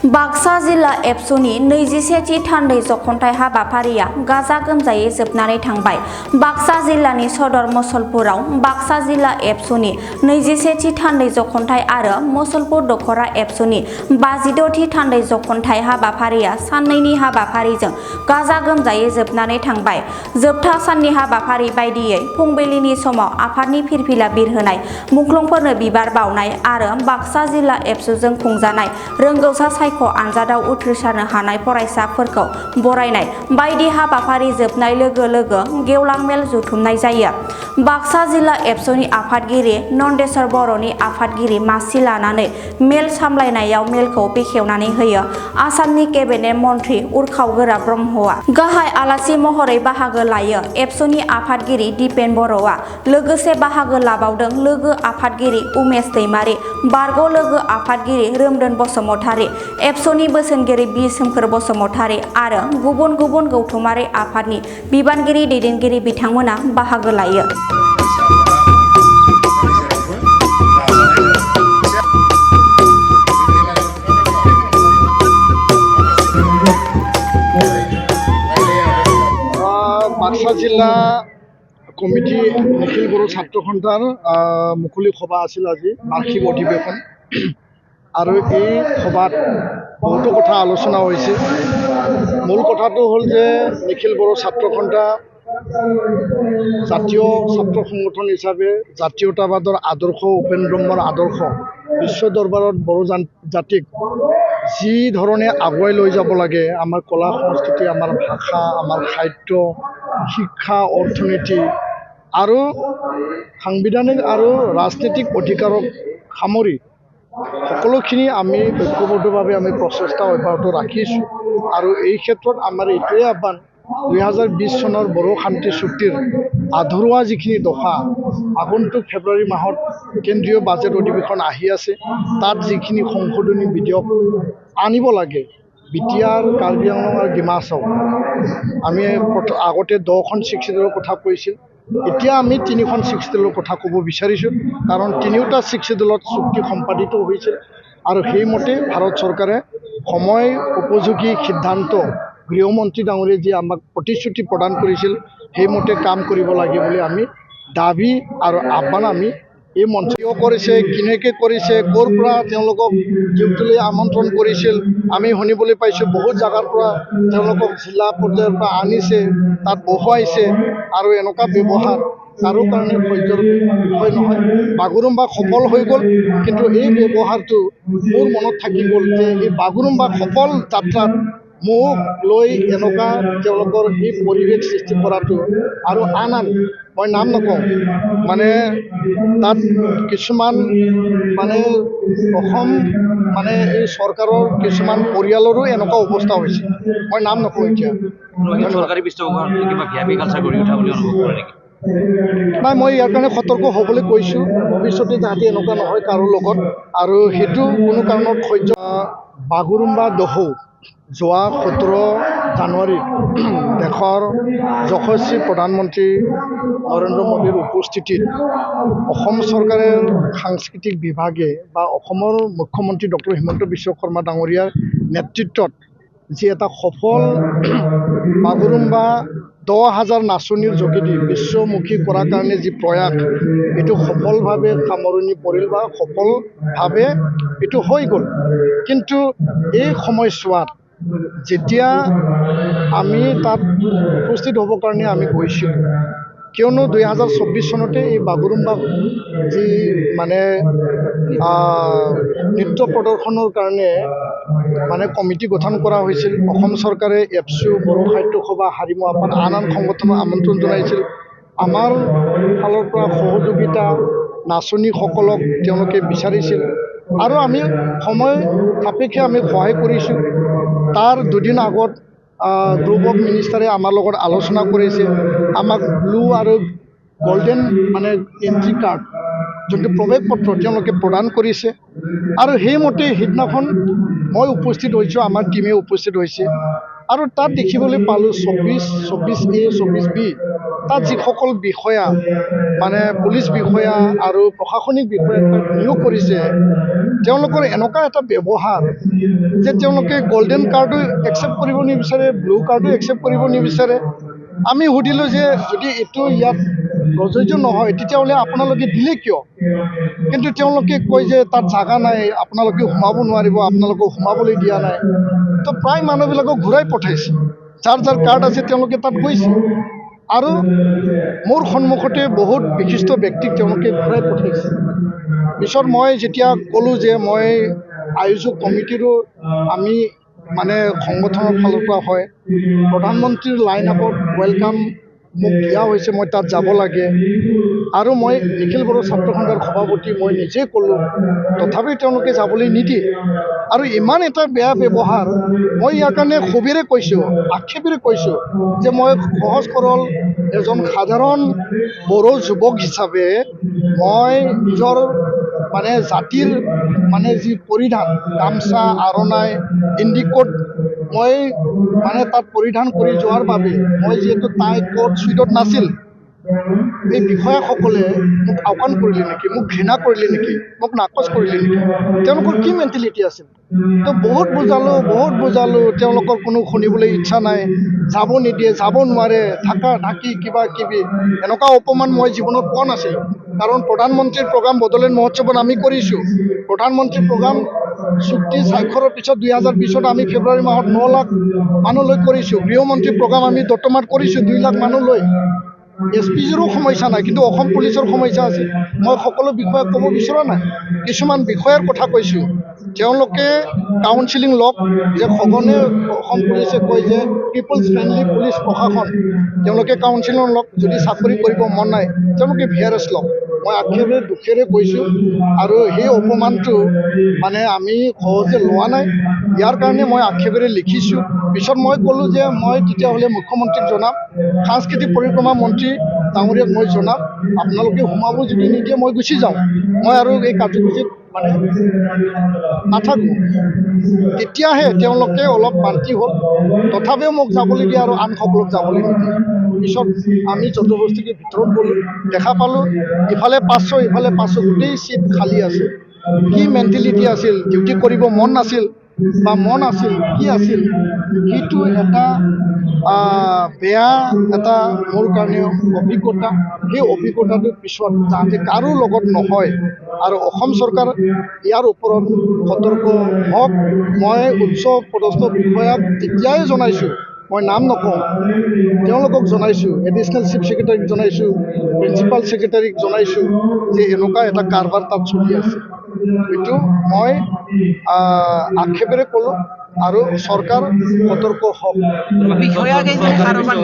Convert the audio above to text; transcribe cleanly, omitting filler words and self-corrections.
बाक्सा जिल्ला एबसुनि 21थि थान्दै जखन्थाइ हाबाफारिया गाजा गोमजायै जोबनानै थांबाय। बाक्सा जिल्लानि सदर मुसलपुराव बाक्सा जिल्ला एबसुनि 21थि थान्दै जखन्थाइ आरो मुसलपुर दखरा एबसुनि 56थि थान्दै जखन्थाइ हाबाफारिया साननैनि हाबाफारिजों गाजा गोमजायै जोबनानै थांबाय। जोबथा साननि हाबाफारि बायदियै फुंबिलिनि समाव आफादनि फिरफिला बिरहोनाय, मुंख्लंफोरनो बिबार बावनाय आरो बाक्सा जिल्ला एबसुजों खुंजानाय रोंगौसा आनजादाव उथ्रिसारनो हानाय फरायसाफोरखौ बरायनाय बायदि हाबाफारि जोबनाय लोगो लोगो गेवलां मेल जुथुमनाय जायो। बाक्सा जिल्ला एबसुनि आफादगिरि नन्देस्वर बर'नि आफादगिरि मासि लानानै मेल सामलायनायाव मेलखौ बेखेवनानै होयो आसामनि केबिनेट मन्थ्रि उरखाव ब्रह्मआ। गाहाय आलासि महरै बाहागो लायो एबसुनि आफादगिरि दिपेन बर'आ। लोगोसे बाहागो लाबावदों लोगो आफादगिरि उमेश दैमारि, बारग' लोगो आफादगिरि रोमदोन बसुमतारी, एबसुनि बोसोनगिरि बि सोमखोर बसुमतारी आरो गुबुन गुबुन गौथुमारि आफादनि बिबानगिरि दैदेनगिरि बिथांमोना बाहागो लायो। बाक्सा जिल्ला कमिटी निखिल बर' ছাত্ৰ সন্থাৰ মুকলি সভা আছিল আজি বাৰ্ষিক অধিৱেশন আৰু এই সভাত বহুতো কথা আলোচনা হৈছে। মূল কথাটো হ'ল যে নিখিল বড়ো ছাত্ৰ সন্থা জাতীয় ছাত্ৰ সংগঠন হিচাপে জাতীয়তাবাদৰ আদৰ্শ, উপেন ব্ৰহ্মৰ আদৰ্শ বিশ্ব দৰবাৰত বড়ো জাতিক যি ধৰণে আগুৱাই লৈ যাব লাগে, আমাৰ কলা সংস্কৃতি, আমাৰ ভাষা, আমাৰ সাহিত্য, শিক্ষা, অৰ্থনীতি আৰু সাংবিধানিক আৰু ৰাজনৈতিক অধিকাৰক সামৰি সকলোখিনি আমি ঐক্যবদ্ধভাৱে আমি প্ৰচেষ্টা অব্যাহত ৰাখিছোঁ। আৰু এই ক্ষেত্ৰত আমাৰ এইটোৱে আহ্বান, 2020 চনৰ বড়ো শান্তি চুক্তিৰ আধৰুৱা যিখিনি দফা, আগন্তুক ফেব্ৰুৱাৰী মাহত কেন্দ্ৰীয় বাজেট অধিৱেশন আহি আছে, তাত যিখিনি সংশোধনী বিধেয়ক আনিব লাগে, বিটিআৰ, কাৰ্বি আংলং আৰু ডিমা হাছাও, আমি আগতে 10খন চিক্সিডেলৰ কথা কৈছিল, এতিয়া আমি 3খন চিক্সিডেলৰ কথা ক'ব বিচাৰিছোঁ। কাৰণ তিনিওটা চিক্সিডেলত চুক্তি সম্পাদিত হৈছিল আৰু সেইমতে ভাৰত চৰকাৰে সময় উপযোগী সিদ্ধান্ত গৃহমন্ত্ৰী ডাঙৰীয়ে যি আমাক প্ৰতিশ্ৰুতি প্ৰদান কৰিছিল, সেইমতে কাম কৰিব লাগে বুলি আমি দাবী আৰু আহ্বান আমি এই মঞ্চীয় কৰিছে, কেনেকৈ কৰিছে, ক'ৰ পৰা তেওঁলোকক ডিউটিলৈ আমন্ত্ৰণ কৰিছিল, আমি শুনিবলৈ পাইছোঁ বহুত জেগাৰ পৰা তেওঁলোকক জিলা পৰ্যায়ৰ পৰা আনিছে, তাত বহুৱাইছে আৰু এনেকুৱা ব্যৱহাৰ কাৰো কাৰণে সহ্যৰ বিষয় নহয়। বাগুৰুম্বা সফল হৈ গ'ল, কিন্তু এই ব্যৱহাৰটো মোৰ মনত থাকি গ'ল যে এই বাগুৰুম্বা সফল যাত্ৰাত মোক লৈ এনেকুৱা তেওঁলোকৰ এই পৰিৱেশ সৃষ্টি কৰাটো আৰু আন মই নাম নকওঁ, মানে তাত কিছুমান অসম এই চৰকাৰৰ কিছুমান পৰিয়ালৰো এনেকুৱা অৱস্থা হৈছে, মই নাম নকওঁ এতিয়া। চৰকাৰী পৃষ্ঠপোষকতা কিবা ভিআইপি কালচাৰ গঢ়ি উঠা বুলি অনুভৱ কৰে নেকি? নাই, মই ইয়াৰ কাৰণে সতৰ্ক হ'বলৈ কৈছোঁ, ভৱিষ্যতে যাতে এনেকুৱা নহয় কাৰো লগত, আৰু সেইটো কোনো কাৰণত সহ্য। বাগুৰুম্বা দহৌ যোৱা 17 জানুৱাৰীত দেশৰ যশস্বী প্ৰধানমন্ত্ৰী নৰেন্দ্ৰ মোদীৰ উপস্থিতিত অসম চৰকাৰে সাংস্কৃতিক বিভাগে বা অসমৰ মুখ্যমন্ত্ৰী ডক্টৰ হিমন্ত বিশ্ব শৰ্মা ডাঙৰীয়াৰ নেতৃত্বত যি এটা সফল বাগুৰুম্বা 10,000 নাচনীৰ যোগেদি বিশ্বমুখী কৰাৰ কাৰণে যি প্ৰয়াস, এইটো সফলভাৱে সামৰণি পৰিল বা সফলভাৱে এইটো হৈ গ'ল। কিন্তু এই সময়ছোৱাত যেতিয়া আমি তাত উপস্থিত হ'বৰ কাৰণে আমি গৈছিলোঁ, কিয়নো 2024 চনতে এই বাগুৰুম্বা যি নৃত্য প্ৰদৰ্শনৰ কাৰণে কমিটি গঠন কৰা হৈছিল। অসম চৰকাৰে এবছু, বড়ো সাহিত্য সভা, হাৰিমু আপাত, আন সংগঠনক আমন্ত্ৰণ জনাইছিল। আমাৰ ফালৰ পৰা সহযোগিতা নাচনীসকলক তেওঁলোকে বিচাৰিছিল আৰু আমি সময় সাপেক্ষে আমি সহায় কৰিছোঁ। তাৰ দুদিন আগত গ্ৰুপ অফ মিনিষ্টাৰে আমাৰ লগত আলোচনা কৰিছে, আমাক ব্লু আৰু গল্ডেন এণ্ট্ৰি কাৰ্ড, যোনটো প্ৰৱেশ পত্ৰ তেওঁলোকে প্ৰদান কৰিছে। আৰু সেইমতে সিদিনাখন মই উপস্থিত হৈছোঁ, আমাৰ টীমে উপস্থিত হৈছে আৰু তাত দেখিবলৈ পালোঁ 24A, 24B তাত যিসকল বিষয়া মানে পুলিচ বিষয়া আৰু প্ৰশাসনিক বিষয়া নিয়োগ কৰিছে তেওঁলোকৰ এনেকুৱা এটা ব্যৱহাৰ যে তেওঁলোকে গল্ডেন কাৰ্ডো একচেপ্ট কৰিব নিবিচাৰে, ব্লু কাৰ্ডো একচেপ্ট কৰিব নিবিচাৰে। আমি সুধিলোঁ যে যদি এইটো ইয়াত প্ৰযোজ্য নহয় তেতিয়াহ'লে আপোনালোকে দিলে কিয়? কিন্তু তেওঁলোকে কয় যে তাত জাগা নাই, আপোনালোকে সোমাব নোৱাৰিব, আপোনালোকক সোমাবলৈ দিয়া নাই। তো প্ৰায় মানুহবিলাকক ঘূৰাই পঠাইছে, যাৰ যাৰ কাৰ্ড আছে তেওঁলোকে তাত গৈছে আৰু মোৰ সন্মুখতে বহুত বিশিষ্ট ব্যক্তিক তেওঁলোকে ঘূৰাই পঠাইছে। পিছত মই যেতিয়া ক'লোঁ যে মই আয়োজক কমিটিৰো আমি মানে সংগঠনৰ ফালৰ পৰা হয়, প্ৰধানমন্ত্ৰীৰ লাইন আপত ৱেলকাম মোক দিয়া হৈছে, মই তাত যাব লাগে আৰু মই নিখিল বড়ো ছাত্ৰ সন্থাৰ সভাপতি মই নিজে ক'লোঁ, তথাপি তেওঁলোকে যাবলৈ নিদিয়ে। আৰু ইমান এটা বেয়া ব্যৱহাৰ, মই ইয়াৰ কাৰণে ক্ষোভেৰে কৈছোঁ, আক্ষেপেৰে কৈছোঁ যে মই সহজ সৰল এজন সাধাৰণ বড়ো যুৱক হিচাপে মই নিজৰ মানে জাতিৰ মানে যি পৰিধান গামচা আৰণাই ইণ্ডিকোট মই মানে তাত পৰিধান কৰি যোৱাৰ বাবে মই যিহেতু টাই কোট চুইটত নাছিল, এই বিষয়াসকলে মোক আওকাণ কৰিলে নেকি, মোক ঘৃণা কৰিলে নেকি, মোক নাকচ কৰিলে নেকি, তেওঁলোকৰ কি মেণ্টেলিটি আছিল? তো বহুত বুজালোঁ, তেওঁলোকৰ কোনো শুনিবলৈ ইচ্ছা নাই, যাব নিদিয়ে, যাব নোৱাৰে, ঢাকি কিবা কিবি এনেকুৱা অপমান মই জীৱনত পোৱা নাছিলোঁ। কাৰণ প্ৰধানমন্ত্ৰীৰ প্ৰগ্ৰাম বড়োলেণ্ড মহোৎসৱত আমি কৰিছোঁ, প্ৰধানমন্ত্ৰীৰ প্ৰগ্ৰাম চুক্তি স্বাক্ষৰৰ পিছত 2020ত আমি ফেব্ৰুৱাৰী মাহত 9 লাখ মানুহলৈ কৰিছোঁ, গৃহমন্ত্ৰীৰ প্ৰগ্ৰাম আমি দত্তমাত কৰিছোঁ 2 লাখ মানুহলৈ। SPGৰো সমস্যা নাই, কিন্তু অসম পুলিচৰ সমস্যা আছে। মই সকলো বিষয়াক ক'ব বিচৰা নাই, কিছুমান বিষয়াৰ কথা কৈছোঁ। তেওঁলোকে কাউন্সিলিং লওক, যে সঘনে অসম পুলিচে কয় যে পিপলছ ফ্ৰেণ্ডলি পুলিচ প্ৰশাসন, তেওঁলোকে কাউন্সিলিং লওক, যদি চাকৰি কৰিব মন নাই তেওঁলোকে VRS লওক। মই আক্ষেপে দুখেৰে কৈছোঁ আৰু সেই অপমানটো মানে আমি সহজে লোৱা নাই, ইয়াৰ কাৰণে মই আক্ষেপেৰে লিখিছোঁ। পিছত মই ক'লোঁ যে মই তেতিয়াহ'লে মুখ্যমন্ত্ৰীক জনাম, সাংস্কৃতিক পৰিক্ৰমা মন্ত্ৰী ডাঙৰীয়াক মই জনাম, আপোনালোকে সোমাব যদি নিদিয়ে মই গুচি যাওঁ, মই আৰু এই কাৰ্যসূচীত মানে নাথাকোঁ। তেতিয়াহে তেওঁলোকে অলপ মান্তি হ'ল, তথাপিও মোক যাবলৈ দিয়ে আৰু আনসকলক যাবলৈ নিদিয়ে। পিছত আমি জবৰদস্তিকে ভিতৰত গ'লোঁ, দেখা পালোঁ ইফালে 500 ইফালে 500 গোটেই চিট খালী আছে। কি মেণ্টেলিটি আছিল, ডিউটি কৰিব মন নাছিল বা মন আছিল, কি আছিল, সেইটো এটা বেয়া এটা মোৰ কাৰণে অভিজ্ঞতা। সেই অভিজ্ঞতাটোৰ পিছত যাতে কাৰো লগত নহয় আৰু অসম চৰকাৰ ইয়াৰ ওপৰত সতৰ্ক হওক। মই উচ্চ পদস্থ বিষয়াক তেতিয়াই জনাইছোঁ, মই নাম নকওঁ, তেওঁলোকক জনাইছোঁ, এডিশ্যনেল চিফ ছেক্ৰেটাৰীক জনাইছোঁ, প্ৰিন্সিপাল ছেক্ৰেটাৰীক জনাইছোঁ যে এনেকুৱা এটা কাৰবাৰ তাত চলি আছে। এইটো মই আক্ষেপেৰে ক'লোঁ আৰু চৰকাৰ সতৰ্ক হওক।